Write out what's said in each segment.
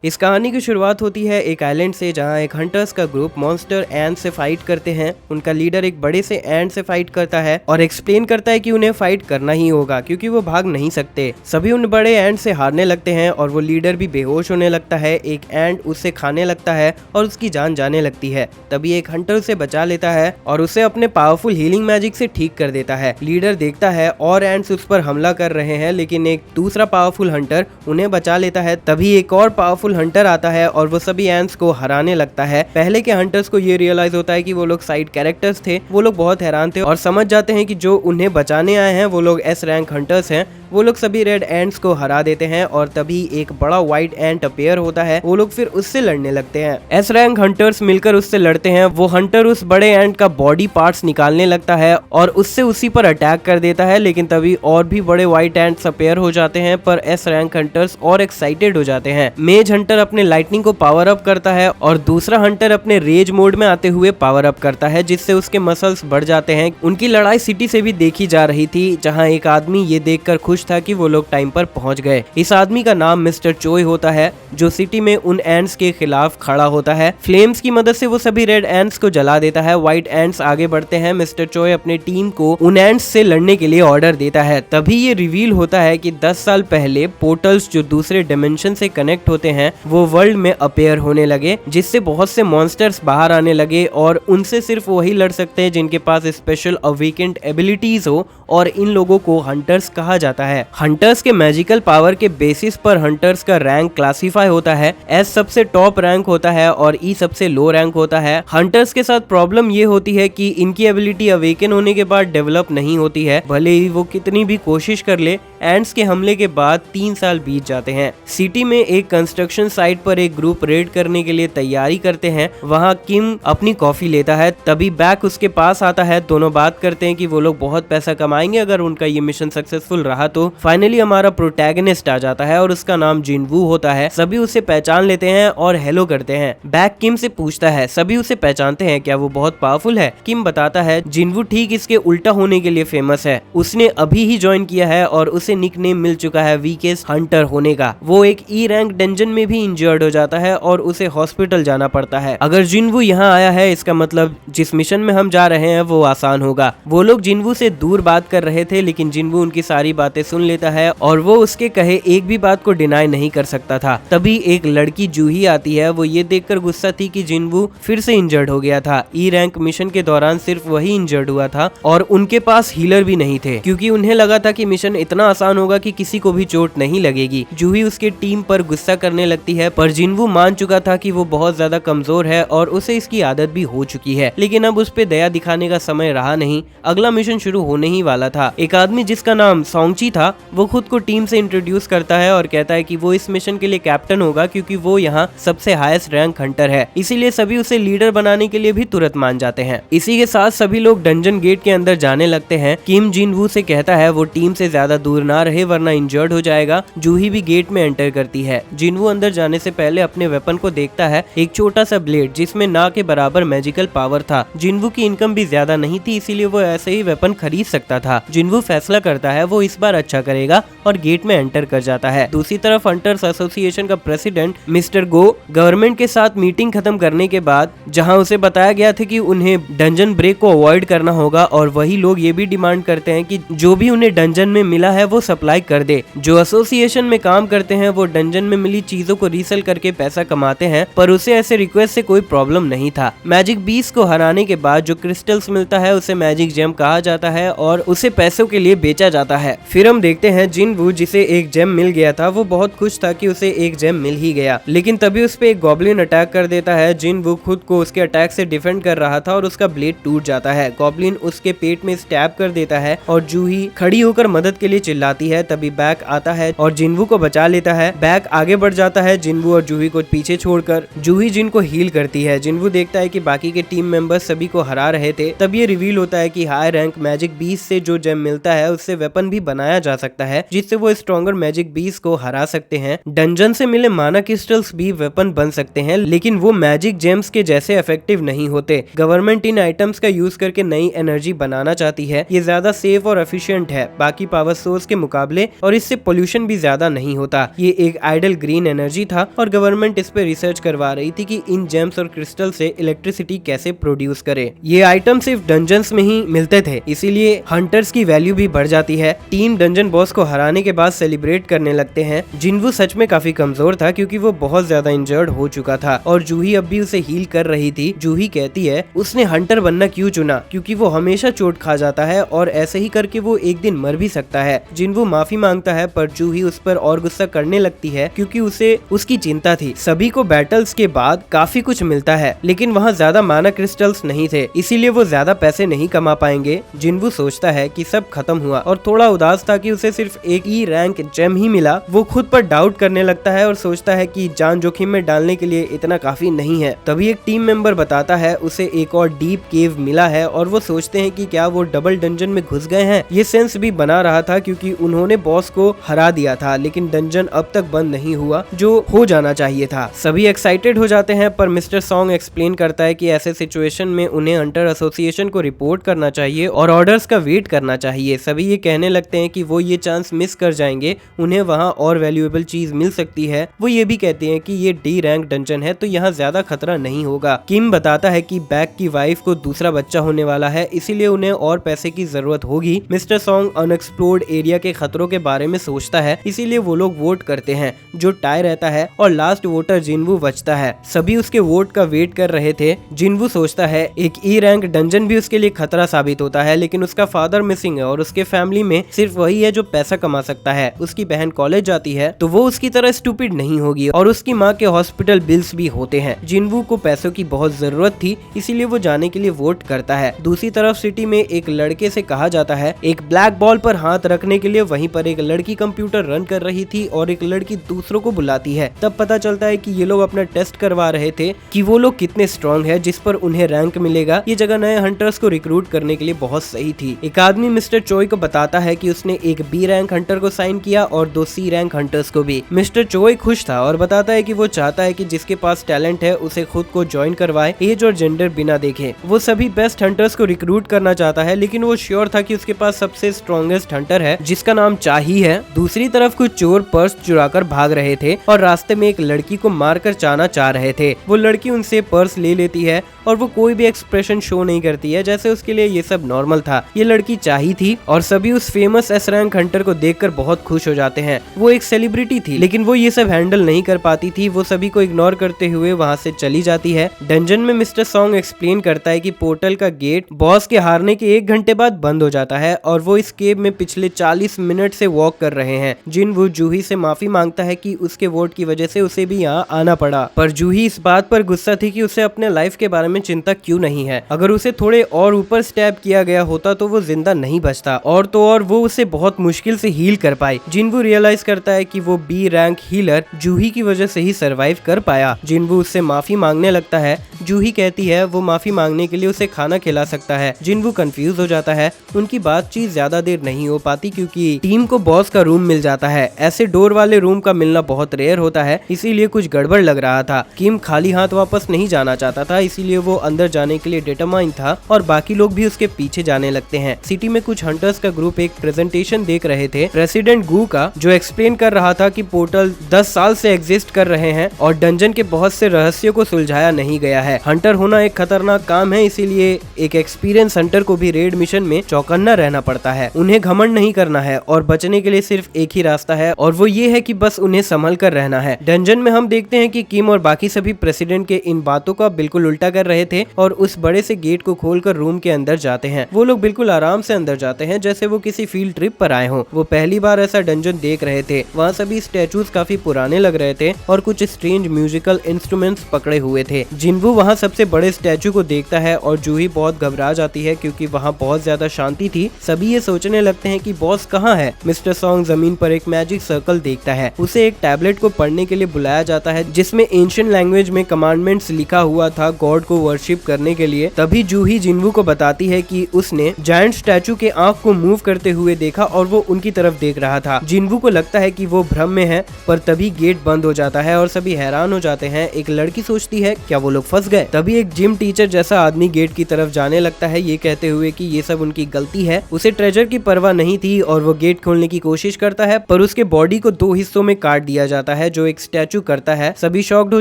इस कहानी की शुरुआत होती है एक आइलैंड से, जहां एक हंटर्स का ग्रुप मॉन्स्टर एंड से फाइट करते हैं। उनका लीडर एक बड़े से एंड से फाइट करता है और एक्सप्लेन करता है कि उन्हें फाइट करना ही होगा क्योंकि वो भाग नहीं सकते। सभी उन बड़े एंड से हारने लगते हैं और वो लीडर भी बेहोश होने लगता है। एक एंड उससे खाने लगता है और उसकी जान जाने लगती है। तभी एक हंटर उसे बचा लेता है और उसे अपने पावरफुल हीलिंग मैजिक से ठीक कर देता है। लीडर देखता है और एंड्स उस पर हमला कर रहे हैं, लेकिन एक दूसरा पावरफुल हंटर उन्हें बचा लेता है। तभी एक और पावरफुल हंटर आता है और वो सभी एंड्स को हराने लगता है। पहले के हंटर्स को ये रियलाइज होता है कि वो लोग साइड कैरेक्टर्स थे। वो लोग बहुत हैरान थे और समझ जाते हैं कि जो उन्हें बचाने आए हैं वो लोग एस रैंक हंटर्स हैं। वो लोग सभी रेड एंड्स को हरा देते हैं और तभी एक बड़ा व्हाइट एंट अपीयर होता है। वो लोग फिर उससे लड़ने लगते हैं। एस रैंक हंटर्स मिलकर उससे लड़ते हैं। वो हंटर उस बड़े एंट का बॉडी पार्ट्स निकालने लगता है और उससे उसी पर अटैक कर देता है, लेकिन तभी और भी बड़े व्हाइट एंट्स अपीयर हो जाते हैं। पर एस रैंक हंटर्स और एक्साइटेड हो जाते हैं। मेज हंटर अपने लाइटनिंग को पावर अप करता है और दूसरा हंटर अपने रेज मोड में आते हुए पावर अप करता है, जिससे उसके मसल्स बढ़ जाते हैं। उनकी लड़ाई सिटी से भी देखी जा रही थी, जहां एक आदमी ये देखकर खुश था कि वो लोग टाइम पर पहुंच गए। इस आदमी का नाम मिस्टर चोय होता है, जो सिटी में उन एंट्स के खिलाफ खड़ा होता है। फ्लेम्स की मदद से वो सभी रेड एंट्स को जला देता है। व्हाइट एंट्स आगे बढ़ते हैं। मिस्टर चोय अपने टीम को उन एंट्स से लड़ने के लिए ऑर्डर देता है। तभी ये रिवील होता है कि 10 साल पहले पोर्टल्स जो दूसरे डिमेंशन से कनेक्ट होते हैं वो वर्ल्ड में अपीयर होने लगे, जिससे बहुत से मॉन्स्टर्स बाहर आने लगे और उनसे सिर्फ वही लड़ सकते हैं जिनके पास स्पेशल अवेकेंड एबिलिटीज हो, और इन लोगों को हंटर्स कहा जाता है। हंटर्स के मैजिकल पावर के बेसिस पर हंटर्स का रैंक क्लासिफाई होता है। एस सबसे टॉप रैंक होता है और ई सबसे लो रैंक होता है। हंटर्स के साथ प्रॉब्लम ये होती है कि इनकी एबिलिटी अवेकन होने के बाद डेवलप नहीं होती है, भले ही वो कितनी भी कोशिश कर ले। एंड्स के हमले के बाद 3 साल बीत जाते हैं। सिटी में एक कंस्ट्रक्शन साइट पर एक ग्रुप रेड करने के लिए तैयारी करते हैं। वहाँ किम अपनी कॉफी लेता है। तभी बैक उसके पास आता है। दोनों बात करते हैं कि वो लोग बहुत पैसा कमाएंगे अगर उनका ये मिशन सक्सेसफुल रहा तो। फाइनली हमारा प्रोटैगनिस्ट आ जाता है और उसका नाम जिनवू होता है। सभी उसे पहचान लेते हैं और हेलो करते हैं। बैक किम से पूछता है सभी उसे पहचानते हैं क्या वो बहुत पावरफुल है। किम बताता है जिनवू ठीक इसके उल्टा होने के लिए फेमस है। उसने अभी ही ज्वाइन किया है और उसे निकनेम मिल चुका है वीकेस्ट हंटर होने का। वो एक ई रैंक डंजन में भी इंजर्ड हो जाता है और उसे हॉस्पिटल जाना पड़ता है। अगर जिनवू यहाँ आया है इसका मतलब जिस मिशन में हम जा रहे हैं वो आसान होगा। वो लोग जिनवू से दूर बात कर रहे थे, लेकिन जिनवू उनकी सारी बातें सुन लेता है और वो उसके कहे एक भी बात को डिनाई नहीं कर सकता था। तभी एक लड़की जूही आती है। वो ये देखकर गुस्सा थी कि जिनवू फिर से इंजर्ड हो गया था। ई रैंक मिशन के दौरान सिर्फ वही इंजर्ड हुआ था और उनके पास हीलर भी नहीं थे, क्योंकि उन्हें लगा था कि मिशन इतना आसान होगा कि किसी को भी चोट नहीं लगेगी। जूही उसके टीम पर गुस्सा करने लगती है, पर जिनवू मान चुका था कि वो बहुत ज्यादा कमजोर है और उसे इसकी आदत भी हो चुकी है। लेकिन अब उस पे दया दिखाने का समय रहा नहीं। अगला मिशन शुरू होने ही वाला था। एक आदमी जिसका नाम सोंगची था वो खुद को टीम से इंट्रोड्यूस करता है और कहता है कि वो इस मिशन के लिए कैप्टन होगा, क्योंकि वो यहाँ सबसे हाईएस्ट रैंक हंटर है। इसीलिए सभी उसे लीडर बनाने के लिए भी तुरंत मान जाते हैं। इसी के साथ सभी लोग डंजन गेट के अंदर जाने लगते हैं। किम जिनवू से कहता है वो टीम से ज्यादा दूर ना रहे वरना इंजर्ड हो जाएगा। जूही भी गेट में एंटर करती है। जिनवू अंदर जाने से पहले अपने वेपन को देखता है, एक छोटा सा ब्लेड जिसमें ना के बराबर मैजिकल पावर था। जिनवू की इनकम भी ज्यादा नहीं थी, इसीलिए वो ऐसे ही वेपन खरीद सकता था। जिनवू फैसला करता है वो इस बार अच्छा करेगा और गेट में एंटर कर जाता है। दूसरी तरफ हंटर्स एसोसिएशन का प्रेसिडेंट मिस्टर गो गवर्नमेंट के साथ मीटिंग खत्म करने के बाद, जहां उसे बताया गया था कि उन्हें डंजन ब्रेक को अवॉइड करना होगा और वही लोग ये भी डिमांड करते हैं कि जो भी उन्हें डंजन में मिला है वो सप्लाई कर दे। जो एसोसिएशन में काम करते हैं वो डंजन में मिली चीजों को रीसेल करके पैसा कमाते हैं, पर उसे ऐसे रिक्वेस्ट से कोई प्रॉब्लम नहीं था। मैजिक बीस्ट को हराने के बाद जो क्रिस्टल्स मिलता है उसे मैजिक जेम कहा जाता है और उसे पैसों के लिए बेचा जाता है। फिर हम देखते हैं जिनवू जिसे एक जेम मिल गया था वो बहुत खुश था कि उसे एक जेम मिल ही गया, लेकिन तभी उस पे एक गॉब्लिन अटैक कर देता है। जिनवू खुद को उसके अटैक से डिफेंड कर रहा था और उसका ब्लेड टूट जाता है। गॉब्लिन उसके पेट में स्टैब कर देता है और जूही खड़ी होकर मदद के लिए चिल्लाती है। तभी बैक आता है और जिनवू को बचा लेता है। बैक आगे बढ़ जाता है जिनवू और जूही को पीछे छोड़कर। जूही जिन को हील करती है। जिनवू देखता है कि बाकी के टीम मेंबर्स सभी को हरा रहे थे। तब ये रिवील होता है कि हाई रैंक मैजिक बीस्ट से जो जेम मिलता है उससे वेपन भी बनाया जा सकता है, जिससे वो स्ट्रॉन्गर मैजिक बीस्ट को हरा सकते हैं। डंजन से मिले माना क्रिस्टल्स भी वेपन बन सकते हैं, लेकिन वो मैजिक जेम्स के जैसे इफेक्टिव नहीं होते। गवर्नमेंट इन आइटम्स का यूज करके नई एनर्जी बनाना चाहती है। ये ज्यादा सेफ और एफिशिएंट है बाकी पावर सोर्स के मुकाबले और इससे पोल्यूशन भी ज्यादा नहीं होता। ये एक आइडल ग्रीन एनर्जी एनर्जी था और गवर्नमेंट इस पे रिसर्च करवा रही थी कि इन जेम्स और क्रिस्टल से इलेक्ट्रिसिटी कैसे प्रोड्यूस करे। ये आइटम सिर्फ डंजन्स में ही मिलते थे, इसीलिए हंटर्स की वैल्यू भी बढ़ जाती है। टीम डंजन बॉस को हराने के बाद सेलिब्रेट करने लगते हैं। जिन्वू सच में काफी कमजोर था क्योंकि वो बहुत ज्यादा इंजर्ड हो चुका था और जूही अब भी उसे हील कर रही थी। जूही कहती है उसने हंटर बनना क्यों चुना, क्योंकि वो हमेशा चोट खा जाता है और ऐसे ही करके वो एक दिन मर भी सकता है। जिन्वू माफी मांगता है पर जूही उस पर और गुस्सा करने लगती है क्योंकि उसे उसकी चिंता थी। सभी को बैटल्स के बाद काफी कुछ मिलता है लेकिन वहाँ ज्यादा माना क्रिस्टल्स नहीं थे, इसीलिए वो ज्यादा पैसे नहीं कमा पाएंगे। जिन्वू सोचता है कि सब खत्म हुआ और थोड़ा उदास था कि उसे सिर्फ एक ई रैंक जेम ही मिला। वो खुद पर डाउट करने लगता है और सोचता है कि जान जोखिम में डालने के लिए इतना काफी नहीं है। तभी एक टीम मेंबर बताता है उसे एक और डीप केव मिला है और वो सोचते हैं कि क्या वो डबल डंजन में घुस गए हैं। ये सेंस भी बना रहा था क्योंकि उन्होंने बॉस को हरा दिया था लेकिन डंजन अब तक बंद नहीं हुआ जो हो जाना चाहिए था। सभी एक्साइटेड हो जाते हैं पर मिस्टर सॉन्ग एक्सप्लेन करता है कि ऐसे सिचुएशन में उन्हें हंटर एसोसिएशन को रिपोर्ट करना चाहिए और ऑर्डर्स का वेट करना चाहिए। सभी ये कहने लगते हैं कि वो ये चांस मिस कर जाएंगे, उन्हें वहाँ और वैल्यूएबल चीज मिल सकती है। वो ये भी कहते हैं कि ये डी रैंक डंजन है तो यहाँ ज्यादा खतरा नहीं होगा। किम बताता है कि बैक की वाइफ को दूसरा बच्चा होने वाला है इसीलिए उन्हें और पैसे की जरूरत होगी। मिस्टर सॉन्ग अनएक्सप्लोर्ड एरिया के खतरों के बारे में सोचता है इसीलिए वो लोग वोट करते हैं जो टाई रहता है और लास्ट वोटर जिन्वू बचता है। सभी उसके वोट का वेट कर रहे थे। जिन्वू सोचता है एक ई रैंक डंजन भी उसके लिए खतरा साबित होता है लेकिन उसका फादर मिसिंग है और उसके फैमिली में सिर्फ वही है जो पैसा कमा सकता है। उसकी बहन कॉलेज जाती है तो वो उसकी तरह स्टूपिड नहीं होगी और उसकी माँ के हॉस्पिटल बिल्स भी होते हैं। जिन्वू को पैसों की बहुत जरूरत थी इसीलिए वो जाने के लिए वोट करता है। दूसरी तरफ सिटी में एक लड़के से कहा जाता है एक ब्लैक बॉल पर हाथ रखने के लिए। वहीं पर एक लड़की कंप्यूटर रन कर रही थी और एक लड़की दूसरों को बुलाती है। तब पता चलता है कि ये लोग अपना टेस्ट करवा रहे थे कि वो लोग कितने स्ट्रॉन्ग है जिस पर उन्हें रैंक मिलेगा। ये जगह नए हंटर्स को रिक्रूट करने के लिए बहुत सही थी। एक आदमी मिस्टर चोई को बताता है कि उसने एक बी रैंक हंटर को साइन किया और 2 सी रैंक हंटर्स को भी। मिस्टर चोई खुश था और बताता है कि वो चाहता है कि जिसके पास टैलेंट है उसे खुद को ज्वाइन करवाए, एज और जेंडर बिना देखे। वो सभी बेस्ट हंटर्स को रिक्रूट करना चाहता है लेकिन वो श्योर था कि उसके पास सबसे स्ट्रॉन्गेस्ट हंटर है जिसका नाम चाही है। दूसरी तरफ कुछ चोर पर्स चुराकर भाग रहे थे और रास्ते में एक लड़की को मारकर जाना चाह रहे थे। वो लड़की उनसे पर्स ले लेती है और वो कोई भी एक्सप्रेशन शो नहीं करती है जैसे उसके लिए ये सब नॉर्मल था। ये लड़की चाही थी और सभी उस फेमस एस रैंक हंटर को देखकर बहुत खुश हो जाते हैं। वो एक सेलिब्रिटी थी लेकिन वो ये सब हैंडल नहीं कर पाती थी। वो सभी को इग्नोर करते हुए वहाँ से चली जाती है। डंजन में मिस्टर सॉन्ग एक्सप्लेन करता है कि पोर्टल का गेट बॉस के हारने के 1 घंटे बाद बंद हो जाता है और वो इस केव में पिछले 40 मिनट से वॉक कर रहे हैं। जिन्वू जूही से माफी मांगता है कि उसके वोट की वजह से उसे भी यहाँ आना पड़ा, पर जूही इस बात पर गुस्सा थी कि उसे अपने लाइफ के बारे में चिंता क्यों नहीं है। अगर उसे थोड़े और ऊपर स्टैब किया गया होता तो वो जिंदा नहीं बचता और तो और वो उसे बहुत मुश्किल से हील कर पाई। जिन्वू रियलाइज करता है कि वो बी रैंक हीलर जूही की वजह से ही सरवाइव कर पाया। जिन्वू उससे माफी मांगने लगता है। जूही कहती है वो माफी मांगने के लिए उसे खाना खिला सकता है। जिन्वू कंफ्यूज हो जाता है। उनकी बातचीत ज्यादा देर नहीं हो पाती क्योंकि टीम को बॉस का रूम मिल जाता है। ऐसे डोर वाले रूम का मिलना बहुत रेयर होता है इसीलिए कुछ गड़बड़ लग रहा था। किम खाली हाथ वापस नहीं जाना चाहता था इसीलिए वो अंदर जाने के लिए डिटरमाइंड था और बाकी लोग भी उसके पीछे जाने लगते हैं। सिटी में कुछ हंटर्स का ग्रुप एक प्रेजेंटेशन देख रहे थे प्रेसिडेंट गू का, जो एक्सप्लेन कर रहा था कि पोर्टल 10 साल से एग्जिस्ट कर रहे हैं और डंजन के बहुत से रहस्यों को सुलझाया नहीं गया है। हंटर होना एक खतरनाक काम है इसीलिए एक एक्सपीरियंस हंटर को भी रेड मिशन में चौकन्ना रहना पड़ता है। उन्हें घमंड नहीं करना है और बचने के लिए सिर्फ एक ही रास्ता है और वो ये है कि बस उन्हें संभल कर रहना है। डंजन में हम देखते हैं कि किम और बाकी सभी प्रेसिडेंट के इन बातों का बिल्कुल उल्टा कर रहे थे और उस बड़े से गेट को खोलकर रूम के अंदर जाते हैं। वो लोग बिल्कुल आराम से अंदर जाते हैं जैसे वो किसी फील्ड ट्रिप पर आए हों। वो पहली बार ऐसा डंजन देख रहे थे। वहाँ सभी स्टैचूज काफी पुराने लग रहे थे और कुछ स्ट्रेंज म्यूजिकल इंस्ट्रूमेंट्स पकड़े हुए थे। जिन्वू वहाँ सबसे बड़े स्टैचू को देखता है और जूही बहुत घबरा जाती है क्योंकि वहाँ बहुत ज्यादा शांति थी। सभी ये सोचने लगते हैं कि बॉस कहाँ है। मिस्टर सॉन्ग जमीन पर एक मैजिक सर्कल देखता है। उसे एक टैबलेट को पढ़ने के लिए बुलाया जाता है जिसमें एंशिएंट लैंग्वेज में कमांडमेंट्स लिखा हुआ था गॉड को वर्शिप करने के लिए। तभी जूही जिन्वू को बताती है कि उसने जायंट स्टैचू के आंख को मूव करते हुए देखा और वो उनकी तरफ देख रहा था। जिन्वू को लगता है कि वो भ्रम में है पर तभी गेट बंद हो जाता है और सभी हैरान हो जाते हैं। एक लड़की सोचती है क्या वो लोग फंस गए। तभी एक जिम टीचर जैसा आदमी गेट की तरफ जाने लगता है, ये कहते हुए कि ये सब उनकी गलती है, उसे ट्रेजर की परवाह नहीं थी और वो गेट खोलने की कोशिश करता है, पर उसके बॉडी को 2 हिस्सों में काट दिया जाता है जो एक स्टैचू करता है। सभी शॉक्ड हो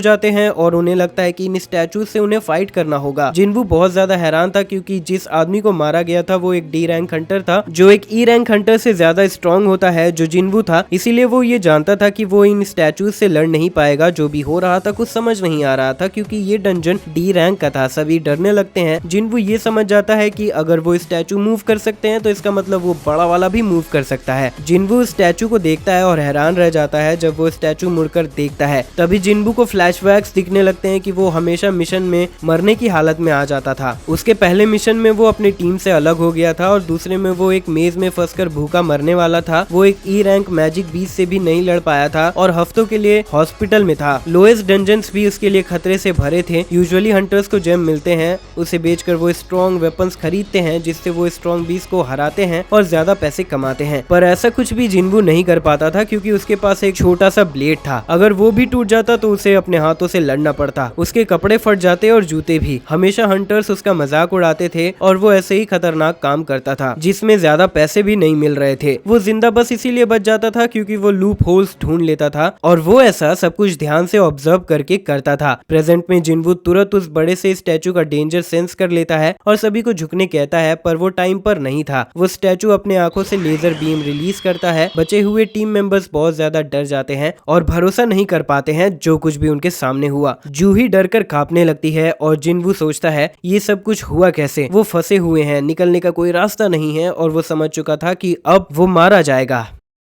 जाते हैं और उन्हें लगता है कि इन स्टैचू से उन्हें फाइट करना होगा। जिनवू बहुत ज्यादा हैरान था क्योंकि जिस आदमी को मारा गया था वो एक डी रैंक हंटर था, जो एक ई रैंक हंटर से ज्यादा स्ट्रॉन्ग होता है जो जिनवू था। इसीलिए वो ये जानता था कि वो इन स्टैचू से लड़ नहीं पाएगा। जो भी हो रहा था कुछ समझ नहीं आ रहा था क्योंकि ये डंजन डी रैंक का था। सभी डरने लगते हैं। जिनवू ये समझ जाता है कि अगर वो स्टैचू मूव कर सकते हैं तो इसका मतलब वो बड़ा वाला भी मूव कर सकता है। जिनवू स्टैचू को देखता है और हैरान रह जाता है जब वो स्टैचू मुड़कर देखता है। तभी जिनवू को फ्लैशबैक्स दिखने लगते हैं कि वो हमेशा मिशन में मरने की हालत में आ जाता था। उसके पहले मिशन में वो अपनी टीम से अलग हो गया था और दूसरे में वो एक मेज में फंसकर भूखा मरने वाला था। वो एक ई रैंक मैजिक बीस्ट से भी नहीं लड़ पाया था और हफ्तों के लिए हॉस्पिटल में था। लोएस्ट डंजन्स भी उसके लिए खतरे से भरे थे। यूजुअली हंटर्स को जेम मिलते हैं, उसे बेचकर वो स्ट्रॉन्ग वेपन्स खरीदते हैं जिससे वो स्ट्रॉन्ग बीस्ट को हराते हैं और ज्यादा पैसे कमाते हैं। पर ऐसा कुछ भी जिनवू नहीं कर पाता था क्योंकि उसके पास एक छोटा सा ब्लेड था। अगर वो भी टूट जाता तो उसे अपने हाथों से लड़ना पड़ता। उसके कपड़े फट जाते और जूते भी। हमेशा हंटर्स उसका मजाक उड़ाते थे और वो ऐसे ही खतरनाक काम करता था जिसमें ज्यादा पैसे भी नहीं मिल रहे थे। वो जिंदा बस इसीलिए बच जाता था क्योंकि वो लूप होल्स ढूंढ लेता था और वो ऐसा सब कुछ ध्यान से ऑब्जर्व करके करता था। प्रेजेंट में जिनवू तुरंत उस बड़े से स्टैचू का डेंजर सेंस कर लेता है और सभी को झुकने कहता है, पर वो टाइम पर नहीं था। वो स्टैचू अपने आंखों से लेजर बीम रिलीज करता है। बचे हुए टीम मेंबर्स बहुत ज्यादा डर जाते हैं और भरोसा नहीं कर पाते हैं जो कुछ भी उनके सामने हुआ। जूही डर कर कांपने लगती है और जिनवू सोचता है ये सब कुछ हुआ कैसे। वो फंसे हुए हैं, निकलने का कोई रास्ता नहीं है और वो समझ चुका था कि अब वो मारा जाएगा।